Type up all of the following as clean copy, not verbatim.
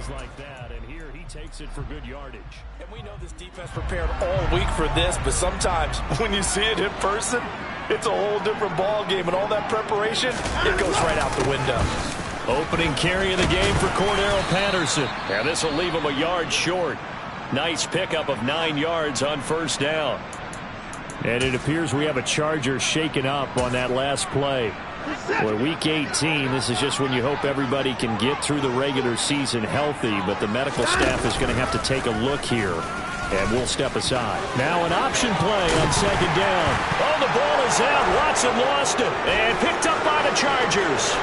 plays like that, and here he takes it for good yardage. And we know this defense prepared all week for this, but sometimes when you see it in person, it's a whole different ball game, and all that preparation, it goes right out the window. Opening carry of the game for Cordero Patterson. And this will leave him a yard short. Nice pickup of 9 yards on first down. And it appears we have a Charger shaken up on that last play. Well, week 18, this is just when you hope everybody can get through the regular season healthy, but the medical staff is going to have to take a look here. And we'll step aside. Now an option play on second down. Oh, the ball is out. Watson lost it. And picked up by the Chargers.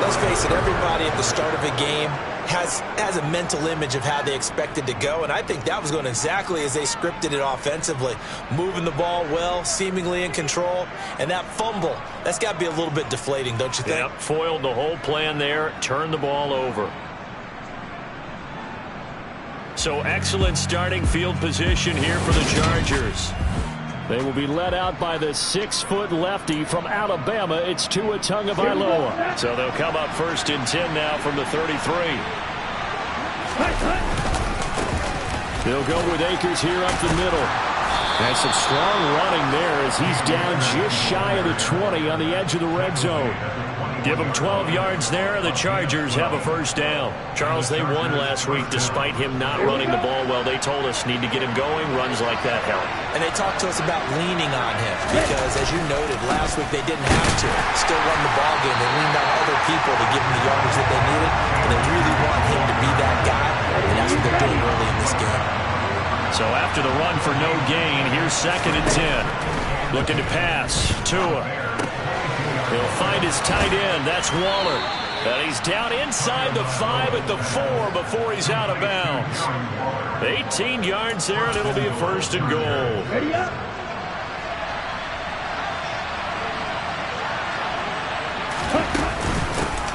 Let's face it, everybody at the start of a game has a mental image of how they expected to go, and I think that was going exactly as they scripted it offensively. Moving the ball well, seemingly in control, and that fumble, that's got to be a little bit deflating, don't you think? Yep, foiled the whole plan there, turned the ball over. So excellent starting field position here for the Chargers. They will be led out by the 6-foot lefty from Alabama. It's Tua Tagovailoa. So they'll come up 1st and 10 now from the 33. They'll go with Akers here up the middle. And some strong running there as he's down just shy of the 20 on the edge of the red zone. Give them 12 yards there. The Chargers have a first down. Charles, they won last week despite him not running the ball well. They told us need to get him going. Runs like that help. And they talked to us about leaning on him because, as you noted, last week they didn't have to. Still won the ball game. They leaned on other people to give him the yardage that they needed. And they really want him to be that guy. And that's what they're doing early in this game. So after the run for no gain, here's 2nd and 10. Looking to pass. Tua. He'll find his tight end. That's Waller. And he's down inside the 5 at the 4 before he's out of bounds. 18 yards there, and it'll be a 1st and goal. Ready up.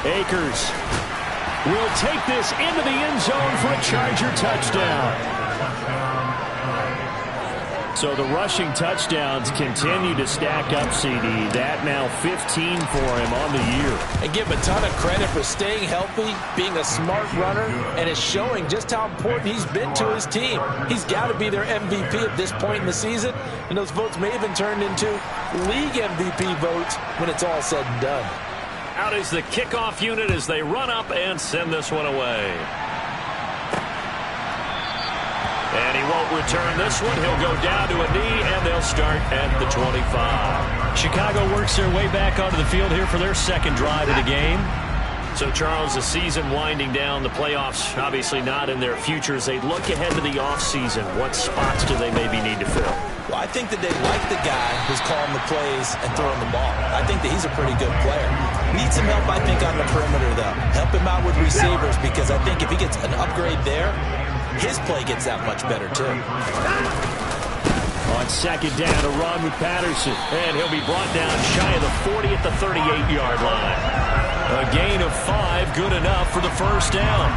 Akers will take this into the end zone for a Charger touchdown. So the rushing touchdowns continue to stack up, CD. That now 15 for him on the year. And give him a ton of credit for staying healthy, being a smart runner, and it's showing just how important he's been to his team. He's got to be their MVP at this point in the season, and those votes may have been turned into league MVP votes when it's all said and done. Out is the kickoff unit as they run up and send this one away. And he won't return this one. He'll go down to a knee, and they'll start at the 25. Chicago works their way back onto the field here for their 2nd drive of the game. So, Charles, the season winding down, the playoffs obviously not in their future. As they look ahead to the offseason, what spots do they maybe need to fill? Well, I think that they like the guy who's calling the plays and throwing the ball. I think that he's a pretty good player. Needs some help, I think, on the perimeter, though. Help him out with receivers, because I think if he gets an upgrade there, his play gets that much better, too. On 2nd down, a run with Patterson. And he'll be brought down shy of the 40 at the 38-yard line. A gain of 5, good enough for the first down.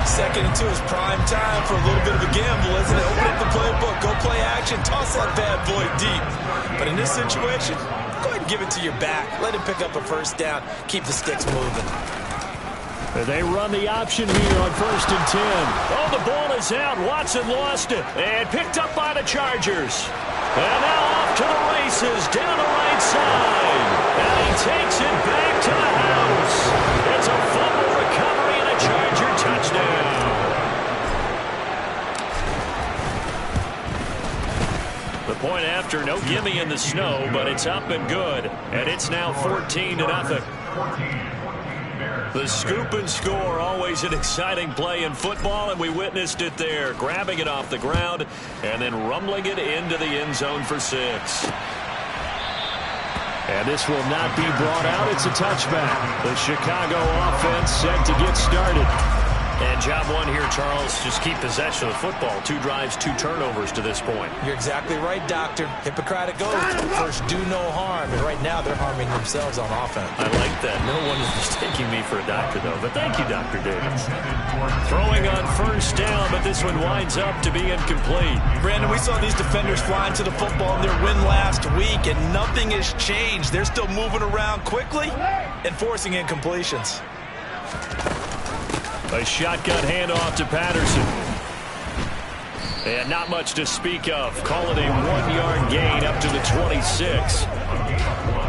2nd and 2 is prime time for a little bit of a gamble, isn't it? Open up the playbook, go play action, toss that bad boy deep. But in this situation, go ahead and give it to your back. Let him pick up a first down. Keep the sticks moving. They run the option here on 1st and 10. Oh, the ball is out. Watson lost it. And picked up by the Chargers. And now off to the races down the right side. And he takes it back to the house. It's a fumble recovery and a Charger touchdown. The point after, no gimme in the snow, but it's up and good. And it's now 14-0. The scoop and score, always an exciting play in football, and we witnessed it there. Grabbing it off the ground and then rumbling it into the end zone for 6. And this will not be brought out. It's a touchback. The Chicago offense set to get started. And job one here, Charles, just keep possession of the football. 2 drives, 2 turnovers to this point. You're exactly right, Doctor. Hippocratic oath. First, do no harm. And right now, they're harming themselves on offense. I like that. No one is mistaking me for a doctor, though. But thank you, Dr. Davis. Throwing on first down, but this one winds up to be incomplete. Brandon, we saw these defenders flying to the football in their win last week, and nothing has changed. They're still moving around quickly and forcing incompletions. A shotgun handoff to Patterson. And not much to speak of. Call it a 1-yard gain up to the 26.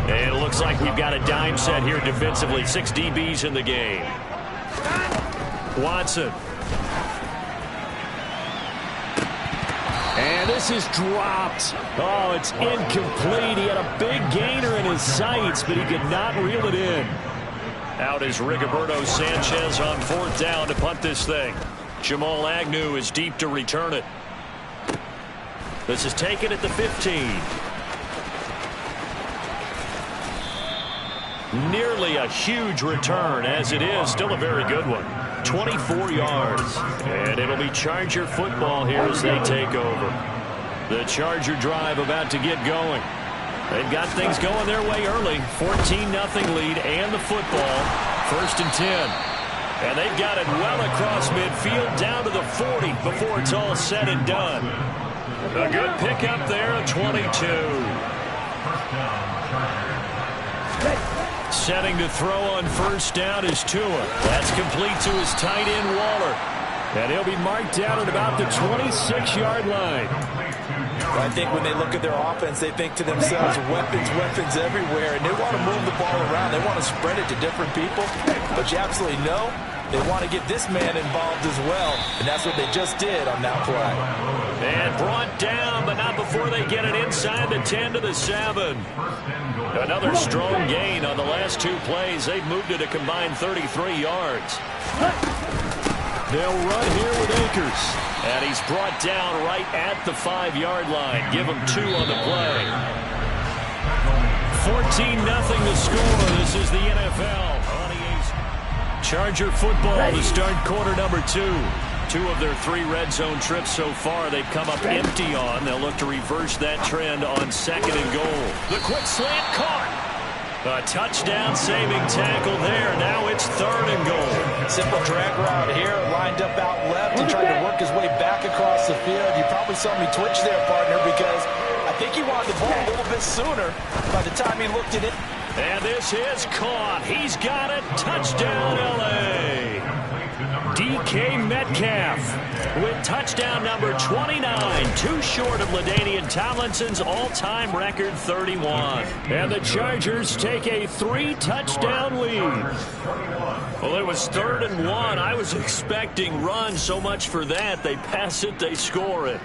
And it looks like we've got a dime set here defensively. 6 DBs in the game. Watson. And this is dropped. Oh, it's incomplete. He had a big gainer in his sights, but he could not reel it in. Out is Rigoberto Sanchez on 4th down to punt this thing. Jamal Agnew is deep to return it. This is taken at the 15. Nearly a huge return, as it is still a very good one. 24 yards. And it'll be Charger football here as they take over. The Charger drive about to get going. They've got things going their way early. 14-0 lead and the football. 1st and 10. And they've got it well across midfield down to the 40 before it's all said and done. A good pickup there, a 22. Setting to throw on first down is Tua. That's complete to his tight end, Waller. And he'll be marked down at about the 26-yard line. I think when they look at their offense, they think to themselves, weapons, weapons everywhere, and they want to move the ball around. They want to spread it to different people, but you absolutely know they want to get this man involved as well, and that's what they just did on that play. And brought down, but not before they get it inside the 10 to the 7. Another strong gain on the last 2 plays. They've moved it a combined 33 yards. They'll run here with Akers. And he's brought down right at the 5-yard line. Give him 2 on the play. 14-0 to score. This is the NFL. Charger football to start quarter number 2. 2 of their 3 red zone trips so far they've come up empty on. They'll look to reverse that trend on 2nd and goal. The quick slant caught. A touchdown-saving tackle there. Now it's 3rd and goal. Simple drag route here, lined up out left and trying to work his way back across the field. You probably saw me twitch there, partner, because I think he wanted the ball a little bit sooner by the time he looked at it. And this is caught. He's got it. Touchdown, L.A. DK Metcalf with touchdown number 29, 2 short of LaDainian Tomlinson's all-time record 31. And the Chargers take a 3-touchdown lead. Well, it was 3rd and 1. I was expecting run. So much for that. They pass it, they score it.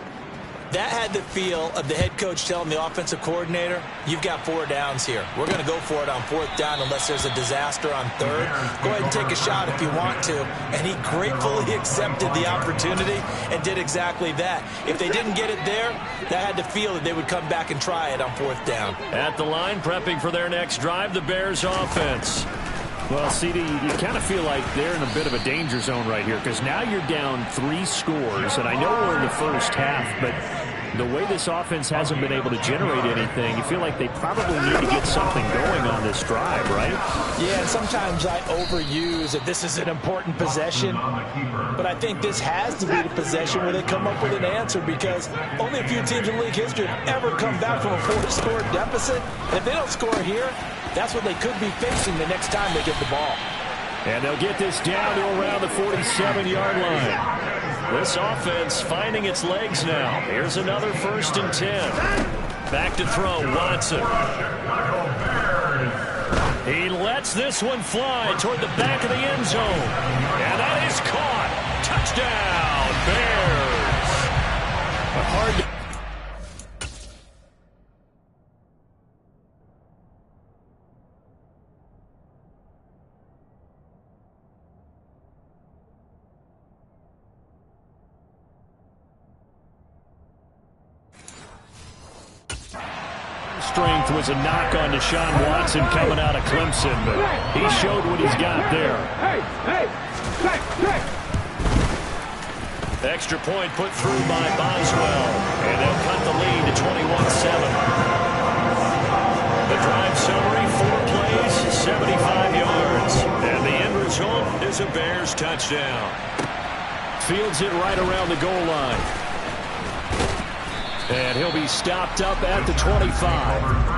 That had the feel of the head coach telling the offensive coordinator, you've got 4 downs here. We're going to go for it on 4th down unless there's a disaster on 3rd. Go ahead and take a shot if you want to. And he gratefully accepted the opportunity and did exactly that. If they didn't get it there, that had the feel that they would come back and try it on 4th down. At the line, prepping for their next drive, the Bears offense. Well, CD, you kind of feel like they're in a bit of a danger zone right here because now you're down 3 scores, and I know we're in the first half, but the way this offense hasn't been able to generate anything, you feel like they probably need to get something going on this drive, right? Yeah, and sometimes I overuse that this is an important possession, but I think this has to be the possession where they come up with an answer because only a few teams in league history have ever come back from a 4-score deficit. And if they don't score here, that's what they could be facing the next time they get the ball. And they'll get this down to around the 47-yard line. This offense finding its legs now. Here's another 1st and 10. Back to throw, Watson. He lets this one fly toward the back of the end zone. And that is caught. Touchdown, Bears. Hard to strength was a knock on Deshaun Watson coming out of Clemson, but he showed what he's got there. Extra point put through by Boswell. And they'll cut the lead to 21-7. The drive summary, 4 plays, 75 yards. And the end result is a Bears touchdown. Fields it right around the goal line. And he'll be stopped up at the 25.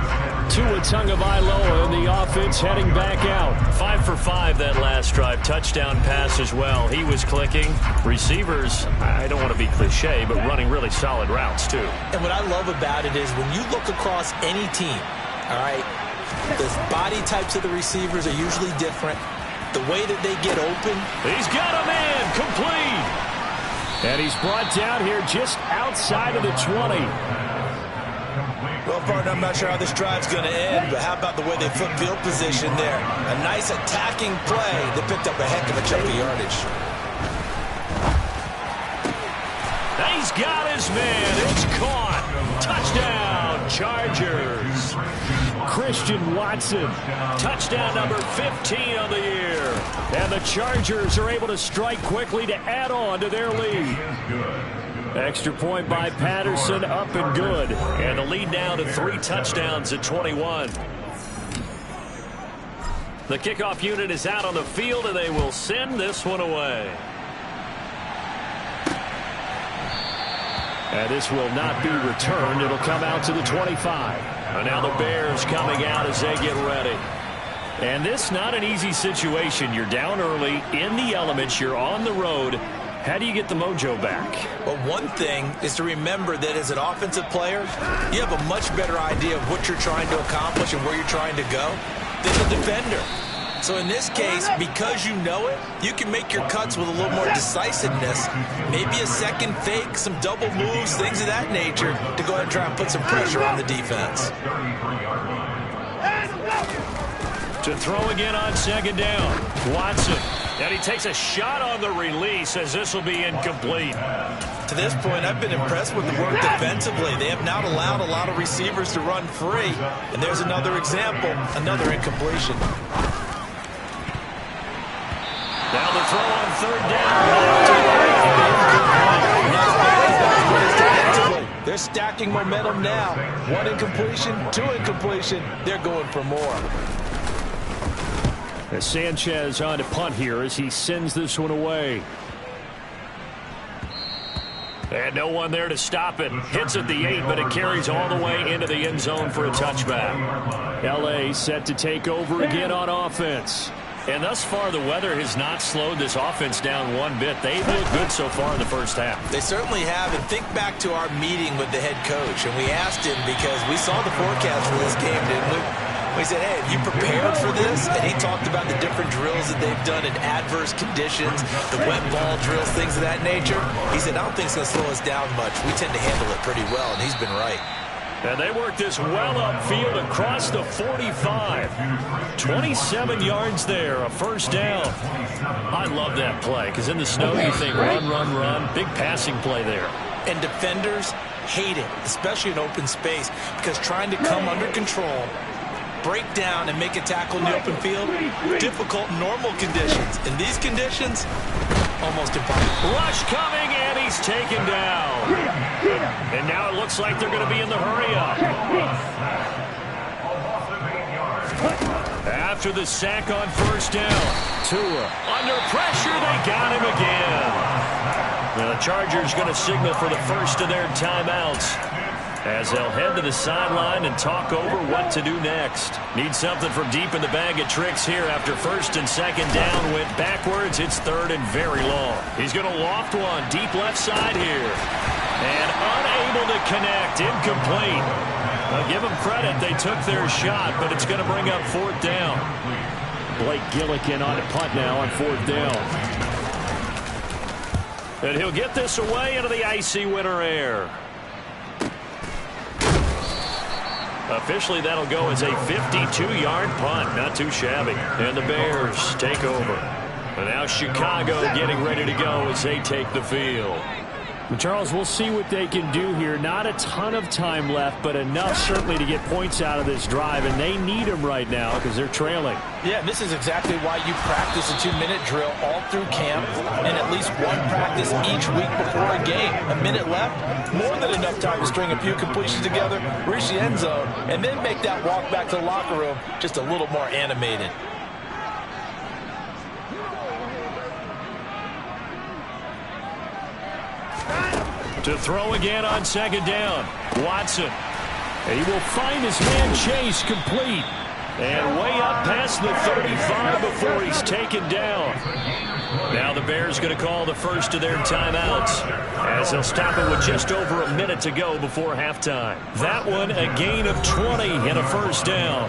Tua Tagovailoa in the offense heading back out. 5 for 5 that last drive. Touchdown pass as well. He was clicking. Receivers, I don't want to be cliche, but running really solid routes too. And what I love about it is when you look across any team, all right, the body types of the receivers are usually different. The way that they get open. He's got a man complete. And he's brought down here just outside of the 20. Well, partner, I'm not sure how this drive's going to end, but how about the way they flip field position there? A nice attacking play that picked up a heck of a chunk of yardage. He's got his man. It's caught. Touchdown, Chargers. Christian Watson. Touchdown number 15 on the year. And the Chargers are able to strike quickly to add on to their lead. Extra point by Patterson, up and good. And the lead now to 3 touchdowns at 21. The kickoff unit is out on the field, and they will send this one away. And this will not be returned. It'll come out to the 25. And now the Bears coming out as they get ready. And this not an easy situation. You're down early, in the elements, you're on the road. How do you get the mojo back? Well, one thing is to remember that as an offensive player, you have a much better idea of what you're trying to accomplish and where you're trying to go than the defender. So in this case, because you know it, you can make your cuts with a little more decisiveness. Maybe a second fake, some double moves, things of that nature to go ahead and try and put some pressure on the defense. To throw again on second down. Watson. And he takes a shot on the release as this will be incomplete. To this point, I've been impressed with the work defensively. They have not allowed a lot of receivers to run free. And there's another example, another incompletion. Now the throw on third down. They're stacking momentum now. 1 incompletion, 2 incompletion. They're going for more. As Sanchez on to punt here as he sends this one away. And no one there to stop it. Hits at the 8, but it carries all the way into the end zone for a touchback. L.A. set to take over again on offense. And thus far, the weather has not slowed this offense down one bit. They've looked good so far in the first half. They certainly have. And think back to our meeting with the head coach. And we asked him because we saw the forecast for this game, didn't we? We said, hey, have you prepared for this? And he talked about the different drills that they've done in adverse conditions, the wet ball drills, things of that nature. He said, I don't think it's going to slow us down much. We tend to handle it pretty well, and he's been right. And they work this well upfield across the 45. 27 yards there, a first down. I love that play because in the snow you think run, run, run. Big passing play there. And defenders hate it, especially in open space, because trying to come under control, break down and make a tackle in the open field, difficult in normal conditions. In these conditions, almost impossible. Rush coming, and he's taken down. And now it looks like they're going to be in the hurry-up. After the sack on first down, Tua under pressure, they got him again. The Chargers going to signal for the first of their timeouts as they'll head to the sideline and talk over what to do next. Need something from deep in the bag of tricks here after first and second down went backwards. It's third and very long. He's going to loft one deep left side here. And unable to connect, incomplete. I'll give them credit. They took their shot, but it's going to bring up fourth down. Blake Gillikin on a punt now on fourth down. And he'll get this away into the icy winter air. Officially, that'll go as a 52-yard punt. Not too shabby. And the Bears take over. And now Chicago getting ready to go as they take the field. Charles, we'll see what they can do here. Not a ton of time left, but enough certainly to get points out of this drive, and they need them right now because they're trailing. Yeah, this is exactly why you practice a 2-minute drill all through camp and at least one practice each week before a game. A minute left, more than enough time to string a few completions together, reach the end zone, and then make that walk back to the locker room just a little more animated. To throw again on second down. Watson. He will find his man Chase complete. And way up past the 35 before he's taken down. Now the Bears going to call the first of their timeouts as they'll stop it with just over a minute to go before halftime. That one a gain of 20 and a first down.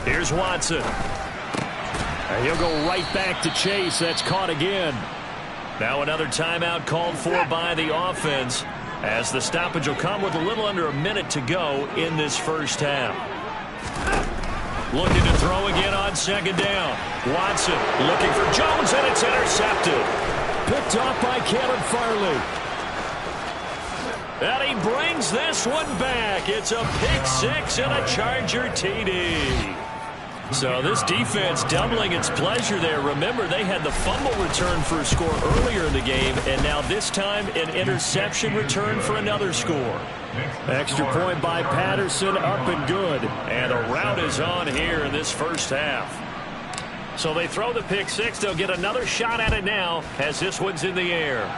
Here's Watson. And he'll go right back to Chase. That's caught again. Now another timeout called for by the offense as the stoppage will come with a little under a minute to go in this first half. Looking to throw again on second down. Watson looking for Jones, and it's intercepted. Picked off by Caleb Farley. And he brings this one back. It's a pick six and a Charger TD. So this defense doubling its pleasure there. Remember, they had the fumble return for a score earlier in the game, and now this time an interception return for another score. Extra point by Patterson, up and good. And the route is on here in this first half. So they throw the pick six. They'll get another shot at it now as this one's in the air.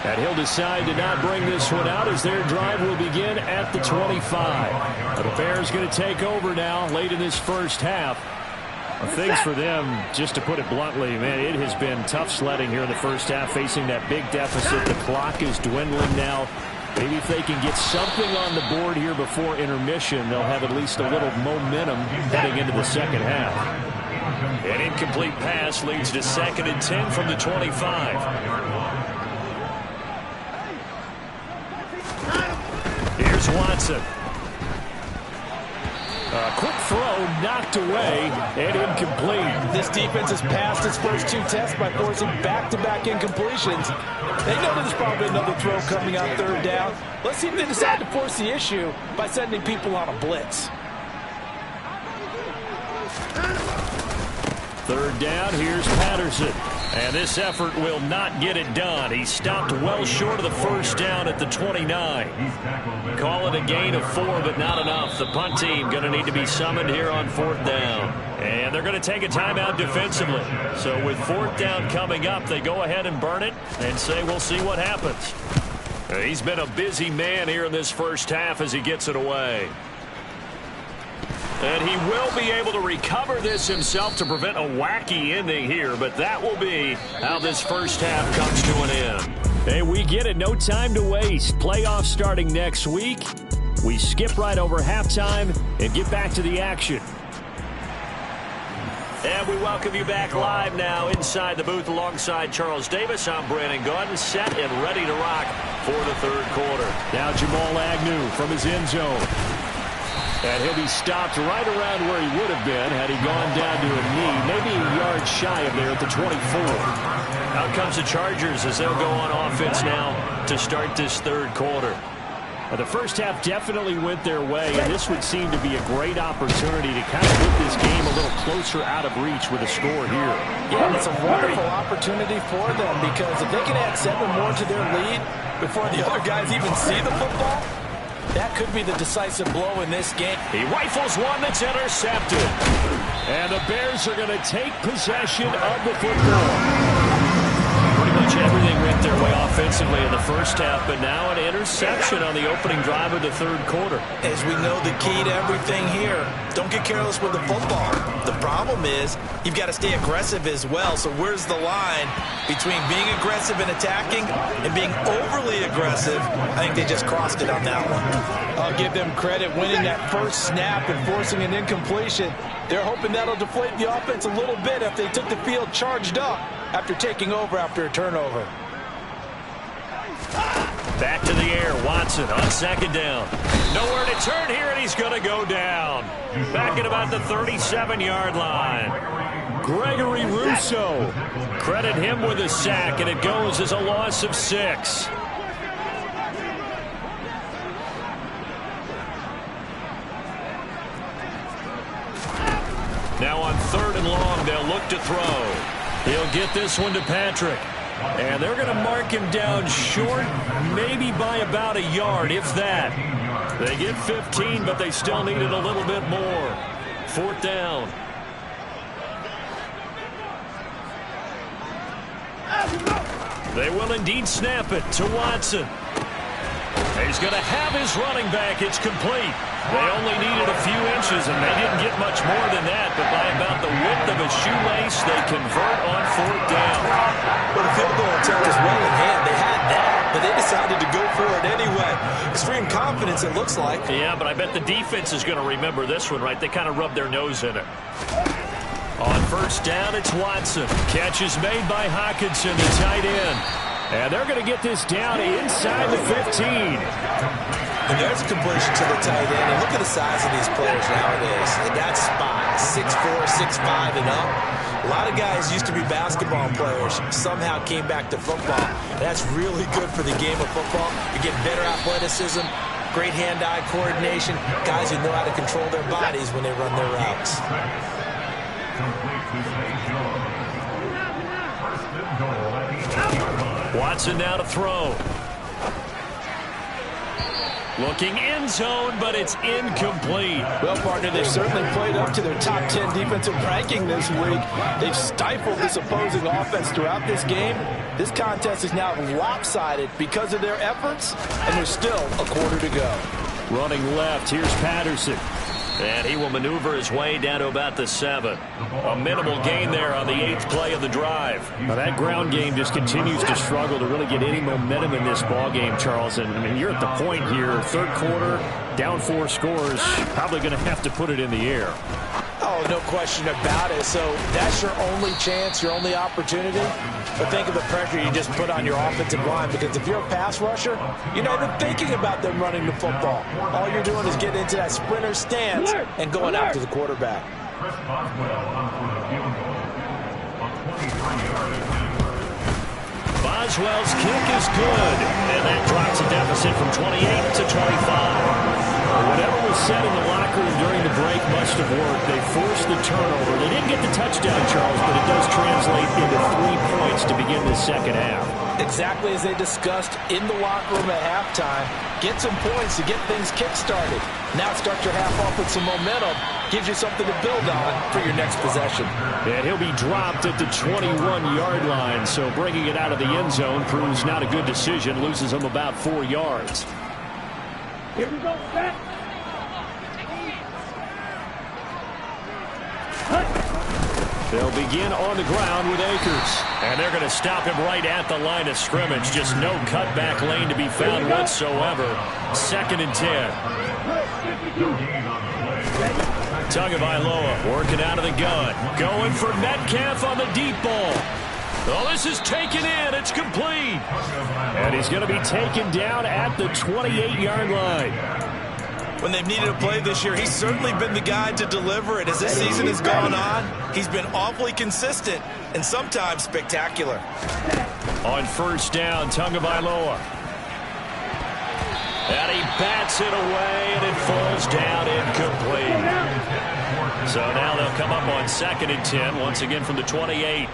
And he'll decide to not bring this one out as their drive will begin at the 25. The Bears going to take over now late in this first half. Things for them, just to put it bluntly, man, it has been tough sledding here in the first half, facing that big deficit. The clock is dwindling now. Maybe if they can get something on the board here before intermission, they'll have at least a little momentum heading into the second half. An incomplete pass leads to 2nd and 10 from the 25. Here's Watson. Quick throw knocked away and incomplete. This defense has passed its first two tests by forcing back-to-back incompletions. They know there's probably another throw coming on third down. Let's see if they decide to force the issue by sending people on a blitz. Third down, here's Patterson. And this effort will not get it done. He stopped well short of the first down at the 29. Call it a gain of 4, but not enough. The punt team going to need to be summoned here on 4th down. And they're going to take a timeout defensively. So with 4th down coming up, they go ahead and burn it and say we'll see what happens. He's been a busy man here in this first half as he gets it away. And he will be able to recover this himself to prevent a wacky ending here, but that will be how this first half comes to an end. Hey, we get it. No time to waste. Playoffs starting next week. We skip right over halftime and get back to the action. And we welcome you back live now inside the booth alongside Charles Davis. I'm Brandon Gaudin, set and ready to rock for the third quarter. Now Jamal Agnew from his end zone. And he'll be stopped right around where he would have been had he gone down to a knee, maybe a yard shy of there at the 24. Out comes the Chargers as they'll go on offense now to start this third quarter. The first half definitely went their way, and this would seem to be a great opportunity to kind of put this game a little closer out of reach with a score here. Yeah, it's a wonderful opportunity for them because if they can add 7 more to their lead before the other guys even see the football, that could be the decisive blow in this game. He rifles one that's intercepted. And the Bears are going to take possession of the football. Pretty much everything went their way offensively in the first half, but now an interception on the opening drive of the third quarter. As we know, the key to everything here, don't get careless with the football. The problem is you've got to stay aggressive as well. So where's the line between being aggressive and attacking and being overly aggressive? I think they just crossed it on that one. I'll give them credit winning that first snap and forcing an incompletion. They're hoping that'll deflate the offense a little bit if they took the field charged up after taking over after a turnover. Back to the air. Watson on second down. Nowhere to turn here, and he's going to go down. Back at about the 37-yard line. Gregory Rousseau. Credit him with a sack, and it goes as a loss of 6. Now on 3rd and long, they'll look to throw. He'll get this one to Patrick. And they're going to mark him down short, maybe by about a yard, if that. They get 15, but they still needed a little bit more. 4th down. They will indeed snap it to Watson. He's going to have his running back. It's complete. They only needed a few inches, and they didn't get much more than that. But by about the width of a shoelace, they convert on 4th down. Well, the field goal attempt is well in hand. They had that, but they decided to go for it anyway. Extreme confidence, it looks like. Yeah, but I bet the defense is going to remember this one, right? They kind of rubbed their nose in it. On 1st down, it's Watson. Catch is made by Hockenson, the tight end. And they're going to get this down inside the 15. And there's a completion to the tight end. And look at the size of these players nowadays. They got spots, 6'4", 6'5", and up. A lot of guys used to be basketball players, somehow came back to football. That's really good for the game of football. You get better athleticism, great hand-eye coordination, guys who know how to control their bodies when they run their routes. Watson now to throw. Looking end zone, but it's incomplete. Well, partner, they've certainly played up to their top 10 defensive ranking this week. They've stifled this opposing offense throughout this game. This contest is now lopsided because of their efforts, and there's still a quarter to go. Running left, here's Patterson. And he will maneuver his way down to about the 7. A minimal gain there on the 8th play of the drive. Now that ground game just continues to struggle to really get any momentum in this ball game, Charles. And I mean, you're at the point here, 3rd quarter, down 4 scores, probably going to have to put it in the air. Oh, no question about it. So that's your only chance, your only opportunity. But think of the pressure you just put on your offensive line, because if you're a pass rusher, you're not even thinking about them running the football. All you're doing is getting into that sprinter stance and going after the quarterback. Boswell's kick is good, and that drops a deficit from 28 to 25. Whatever was said in the locker room during the break must have worked. They forced the turnover. They didn't get the touchdown, Charles, but it does translate into 3 points to begin the second half. Exactly as they discussed in the locker room at halftime. Get some points to get things kick-started. Now start your half off with some momentum. Gives you something to build on for your next possession. And he'll be dropped at the 21-yard line, so bringing it out of the end zone proves not a good decision. Loses him about 4 yards. Here we go, back. They'll begin on the ground with Akers. And they're going to stop him right at the line of scrimmage. Just no cutback lane to be found whatsoever. 2nd and 10. Tagovailoa working out of the gun. Going for Metcalf on the deep ball. Oh, this is taken in. It's complete. And he's going to be taken down at the 28-yard line. When they've needed a play this year, he's certainly been the guy to deliver it. As this season has gone on, he's been awfully consistent and sometimes spectacular. On 1st down, Tagovailoa. And he bats it away, and it falls down incomplete. So now they'll come up on 2nd and 10, once again from the 28.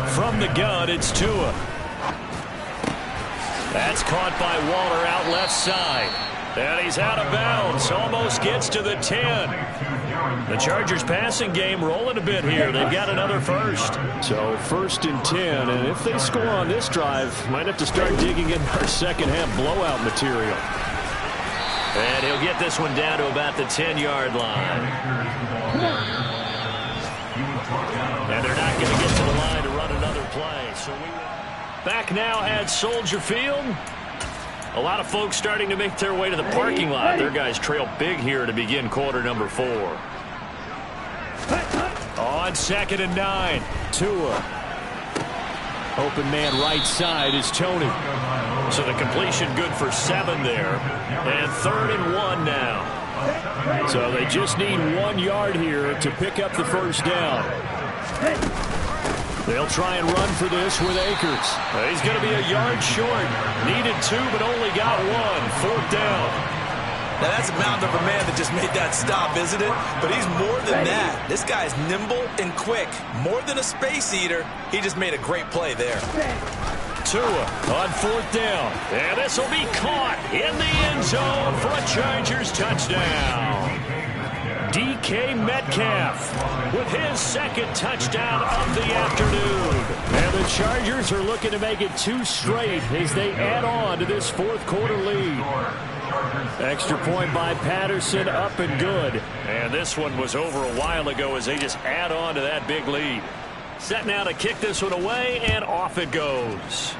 From the gun, it's Tua. That's caught by Waller out left side. And he's out of bounds. Almost gets to the 10. The Chargers passing game rolling a bit here. They've got another first. So 1st and 10. And if they score on this drive, might have to start digging in our second half blowout material. And he'll get this one down to about the 10-yard line. And they're not going to get to the line to run another play. So back now at Soldier Field. A lot of folks starting to make their way to the parking lot. Their guys trail big here to begin quarter number 4. On 2nd and 9, Tua. Open man right side is Tony. So the completion good for 7 there. And 3rd and 1 now. So they just need 1 yard here to pick up the first down. They'll try and run for this with Akers. He's going to be a yard short. Needed 2, but only got 1. 4th down. Now that's a mountain of a man that just made that stop, isn't it? But he's more than that. This guy's nimble and quick. More than a space eater. He just made a great play there. Tua on 4th down. And this will be caught in the end zone for a Chargers touchdown. DK Metcalf with his 2nd touchdown of the afternoon. And the Chargers are looking to make it 2 straight as they add on to this 4th quarter lead. Extra point by Patterson, up and good. And this one was over a while ago as they just add on to that big lead. Set now to kick this one away, and off it goes.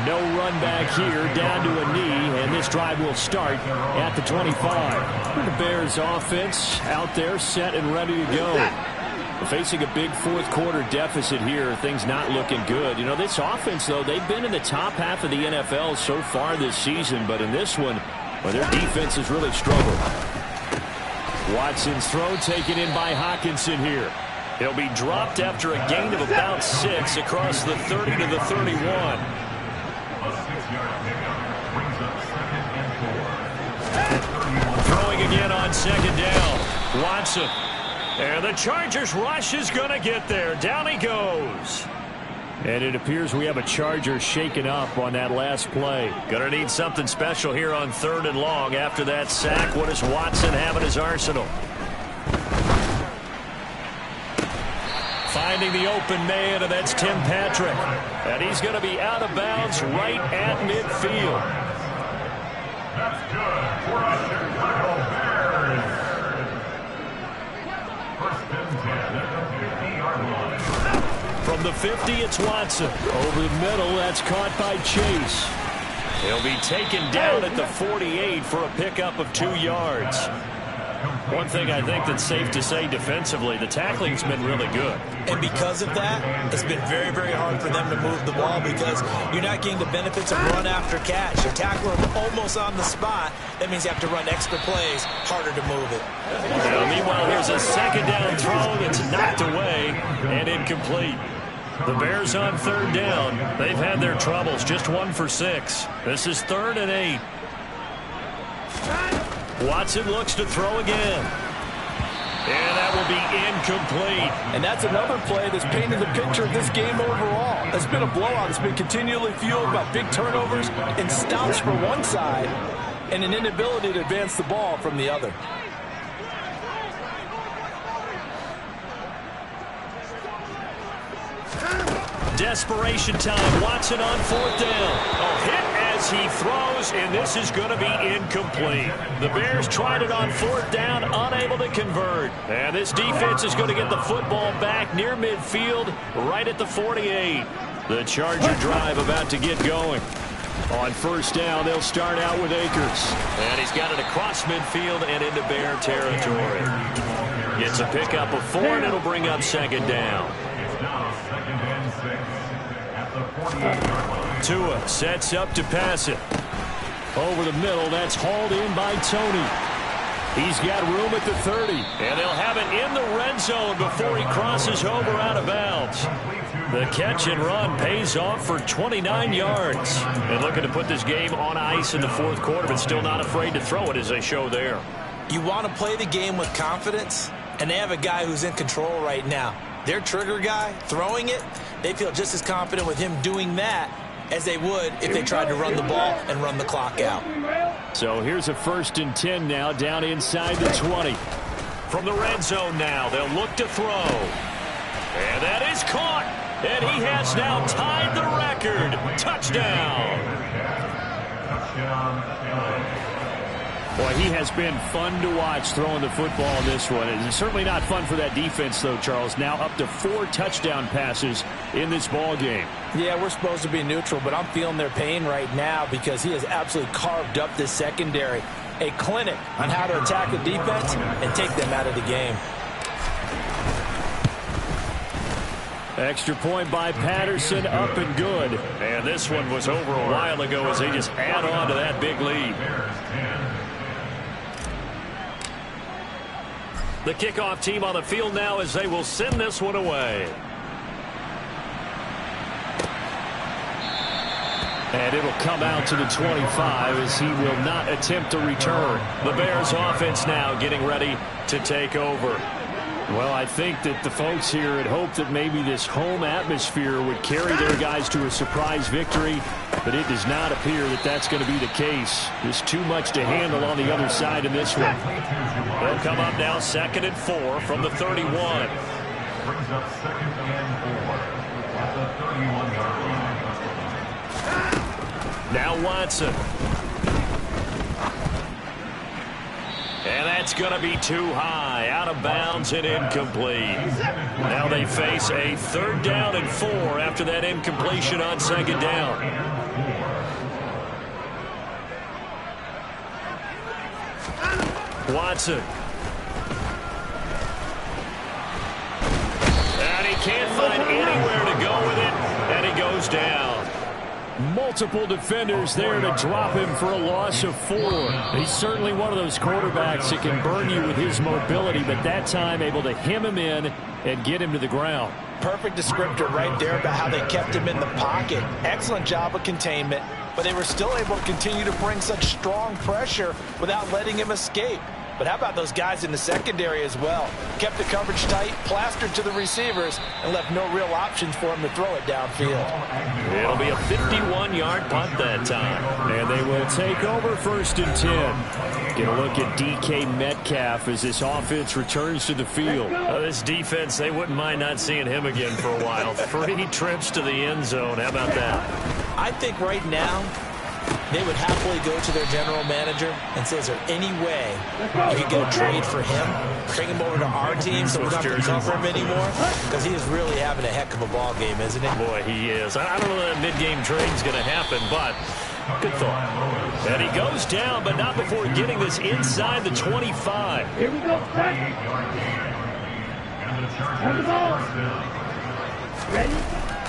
No run back here, down to a knee, and this drive will start at the 25. The Bears offense out there set and ready to go. Facing a big 4th quarter deficit here, things not looking good. You know, this offense, though, they've been in the top half of the NFL so far this season, but in this one, well, their defense has really struggled. Watson's throw taken in by Hawkinson here. He'll be dropped after a gain of about 6 across the 30 to the 31. Throwing again on 2nd down. Watson. And the Chargers rush is going to get there. Down he goes. And it appears we have a Charger shaken up on that last play. Going to need something special here on 3rd and long. After that sack, what does Watson have in his arsenal? Finding the open man, and that's Tim Patrick. And he's going to be out of bounds right at midfield. That's good. Rushing tackle, Bears. From the 50, it's Watson. Over the middle, that's caught by Chase. He'll be taken down at the 48 for a pickup of 2 yards. One thing I think that's safe to say defensively, the tackling's been really good. And because of that, it's been very, very hard for them to move the ball because you're not getting the benefits of run after catch. You're tackling them almost on the spot. That means you have to run extra plays, harder to move it. Meanwhile, here's a 2nd down throw that's knocked away and incomplete. The Bears on 3rd down. They've had their troubles, just 1 for 6. This is 3rd and 8. Watson looks to throw again. And that will be incomplete. And that's another play that's painted the picture of this game overall. It's been a blowout. It's been continually fueled by big turnovers and stops for one side and an inability to advance the ball from the other. Desperation time. Watson on 4th down. A hit as he throws, and this is going to be incomplete. The Bears tried it on 4th down, unable to convert. And this defense is going to get the football back near midfield, right at the 48. The Charger drive about to get going. On 1st down, they'll start out with Akers. And he's got it across midfield and into Bear territory. Gets a pickup of 4, and it'll bring up 2nd down. Tua sets up to pass it. Over the middle, that's hauled in by Tony. He's got room at the 30. And they'll have it in the red zone before he crosses over out of bounds. The catch and run pays off for 29 yards. And looking to put this game on ice in the 4th quarter, but still not afraid to throw it as they show there. You want to play the game with confidence, and they have a guy who's in control right now. Their trigger guy, throwing it, they feel just as confident with him doing that as they would if they tried to run the ball and run the clock out. So here's a 1st and 10 now, down inside the 20. From the red zone now, they'll look to throw. And that is caught. And he has now tied the record. Touchdown. Boy, he has been fun to watch throwing the football in this one. It's certainly not fun for that defense, though, Charles. Now up to 4 touchdown passes in this ball game. Yeah, we're supposed to be neutral, but I'm feeling their pain right now because he has absolutely carved up this secondary. A clinic on how to attack the defense and take them out of the game. Extra point by Patterson, up and good. And this one was over a while ago as they just add on to that big lead. The kickoff team on the field now as they will send this one away. And it'll come out to the 25 as he will not attempt to return. The Bears offense now getting ready to take over. Well, I think that the folks here had hoped that maybe this home atmosphere would carry their guys to a surprise victory, but it does not appear that that's going to be the case. There's too much to handle on the other side in this one. They'll come up now 2nd and 4 from the 31. Brings up 2nd and 4 at the 31-yard line. Now Watson. And that's going to be too high, out of bounds and incomplete. Now they face a 3rd down and 4 after that incompletion on 2nd down. Watson. And he can't find anywhere to go with it, and he goes down. Multiple defenders there to drop him for a loss of 4. He's certainly one of those quarterbacks that can burn you with his mobility, but that time able to hem him in and get him to the ground. Perfect descriptor right there about how they kept him in the pocket. Excellent job of containment, but they were still able to continue to bring such strong pressure without letting him escape. But how about those guys in the secondary as well? Kept the coverage tight, plastered to the receivers, and left no real options for him to throw it downfield. It'll be a 51-yard punt that time. And they will take over 1st and 10. Get a look at DK Metcalf as this offense returns to the field. This defense, they wouldn't mind not seeing him again for a while. 3 trips to the end zone. How about that? I think right now, they would happily go to their general manager and say, is there any way you could get a trade for him? Bring him over to our team so we don't have to cover him anymore? Because he is really having a heck of a ball game, isn't he? Boy, he is. I don't know that mid-game trade's going to happen, but good thought. And he goes down, but not before getting this inside the 25. Here we go. Set. Have the ball. Ready?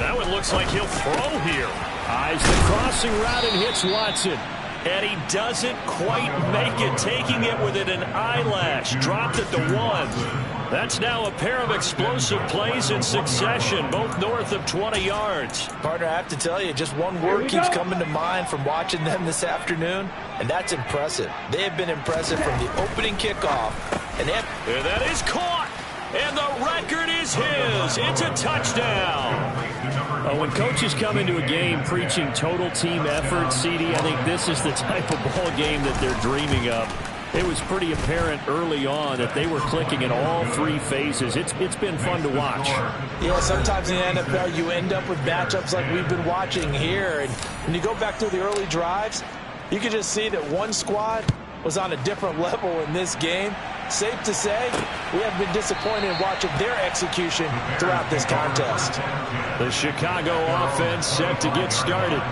That one looks like he'll throw here. Eyes the crossing route and hits Watson. And he doesn't quite make it, taking it within an eyelash. Dropped at the 1. That's now a pair of explosive plays in succession, both north of 20 yards. Partner, I have to tell you, just one word keeps coming to mind from watching them this afternoon, and that's impressive. They have been impressive from the opening kickoff. And that is caught. And the record is his. It's a touchdown. When coaches come into a game preaching total team effort, CD, I think this is the type of ball game that they're dreaming of. It was pretty apparent early on that they were clicking in all 3 phases. It's been fun to watch. Yeah, sometimes in the NFL you end up with matchups like we've been watching here. And when you go back through the early drives, you can just see that one squad was on a different level in this game. Safe to say, we have been disappointed in watching their execution throughout this contest. The Chicago offense set to get started.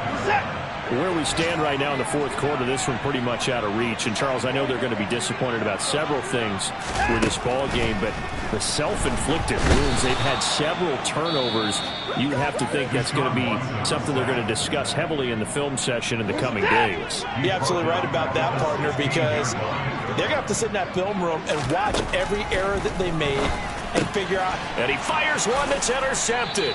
Where we stand right now in the 4th quarter, this one pretty much out of reach. And, Charles, I know they're going to be disappointed about several things with this ball game, but the self-inflicted wounds, they've had several turnovers. You have to think that's going to be something they're going to discuss heavily in the film session in the coming days. You're absolutely right about that, partner, because they're going to have to sit in that film room and watch every error that they made and figure out. And he fires one that's intercepted.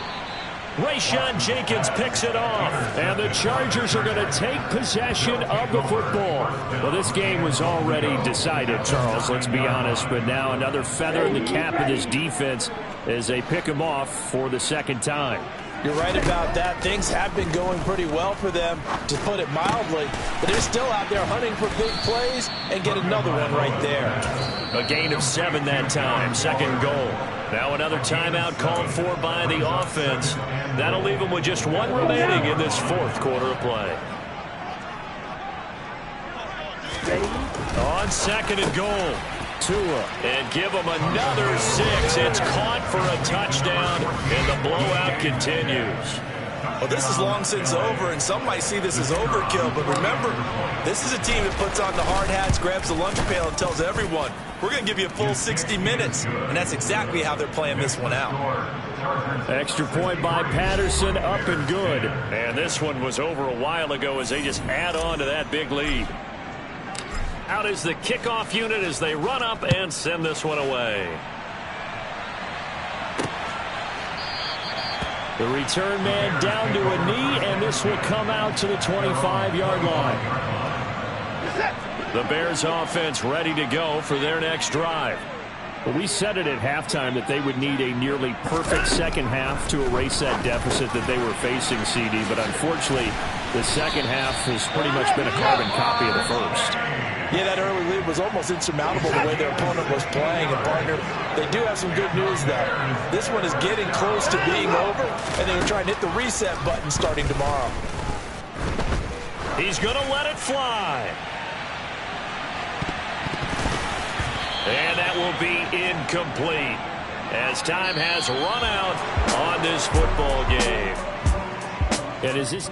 Rayshon Jenkins picks it off. And the Chargers are going to take possession of the football. Well, this game was already decided, Charles, let's be honest. But now another feather in the cap of this defense as they pick him off for the 2nd time. You're right about that. Things have been going pretty well for them, to put it mildly. But they're still out there hunting for big plays and get another one right there. A gain of 7 that time. 2nd goal. Now another timeout called for by the offense. That'll leave them with just 1 remaining in this 4th quarter of play. On 2nd and goal. Tua. And give them another 6. It's caught for a touchdown, and the blowout continues. Well, this is long since over, and some might see this as overkill. But remember, this is a team that puts on the hard hats, grabs the lunch pail, and tells everyone, we're going to give you a full 60 minutes. And that's exactly how they're playing this one out. Extra point by Patterson, up and good. And this one was over a while ago as they just add on to that big lead. Out is the kickoff unit as they run up and send this one away. The return man down to a knee, and this will come out to the 25-yard line. The Bears offense ready to go for their next drive. Well, we said it at halftime that they would need a nearly perfect second half to erase that deficit that they were facing, CD. But unfortunately, the second half has pretty much been a carbon copy of the first. Yeah, that early lead was almost insurmountable the way their opponent was playing. And, partner, they do have some good news, though. This one is getting close to being over, and they will try and hit the reset button starting tomorrow. He's going to let it fly. And that will be incomplete as time has run out on this football game. And is this